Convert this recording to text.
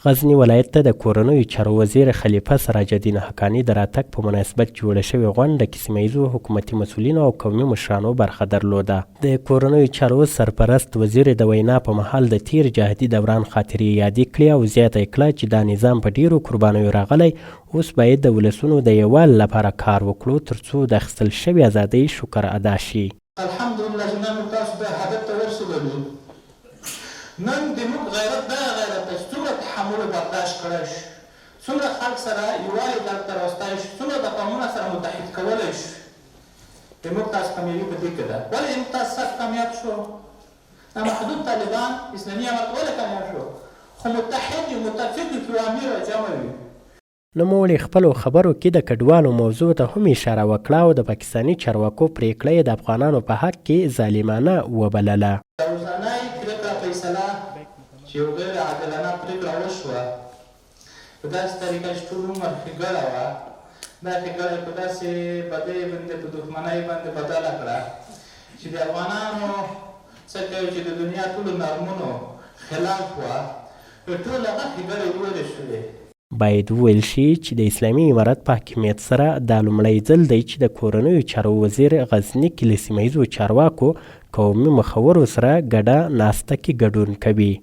غزني ولایت ته د کورنیو چارو وزیر خلیفه سراج الدین حقانی د راتګ په مناسبت جوړه شوې غونډه کې سیمه ییزو حکومتي مسؤلینو او قومي مشرانو برخه درلوده. د کورنیو چارو سرپرست وزیر د وینا په مهال د تیر جهادي دوران خاطرې یادې کړې او زیاته یې کړه چې دا نظام په ډیرو قربانیو راغلی، اوس باید د ولسونو د یووالي لپاره کار وکړو ترڅو د اخیستل شوې ازادۍ شکر ادا شي. الحمدلله چې نن تاسو د هدف ته ورسېدلو. نن د موږ غیرت دغه غیرت دی چې څومره تحمل برداشت کړی شي، څومره خلک سره یووالي درته راوستی شي، څومره د قومونو سره متحد کولی شي. د موږ تاسو کامیابي په دې کې ده. ولې موږ تاسو سره کامیاب شو؟ نامحدود طالبان اسلامي امارت ولې کامیاب شو؟ خو متحد وي، متفق وي، پیوامي راجمع وي. نوموړي خپلو خبرو کې د کډوالو موضوع ته هم اشاره وکړه او د پاکستاني چارواکو پریکړه یې د افغانانو په حق کې ظالمانه وبلله. اوسنۍ پرېکړه فیصله چې یو غیر عادلانه پرېکړه وشوه په داسې طریقه چې ټول عمر ښېګړه وه، دا ښېګړه یې په داسې بدۍ باندې په دښمنۍ باندې بدله کړه چې د افغانانو څه کوي چې د دنیا ټولو نرمونو خلاف وه، ټول هغه ښېګړې لرې شوې. باید وویل شي چې د اسلامي امارت په حاکمیت سره دا لومړی ځل دی چې د کورنیو چارو وزیر غزني کې له سیمه ییزو چارواکو قومي مخورو سره ګډه ناسته کې ګډون کوي.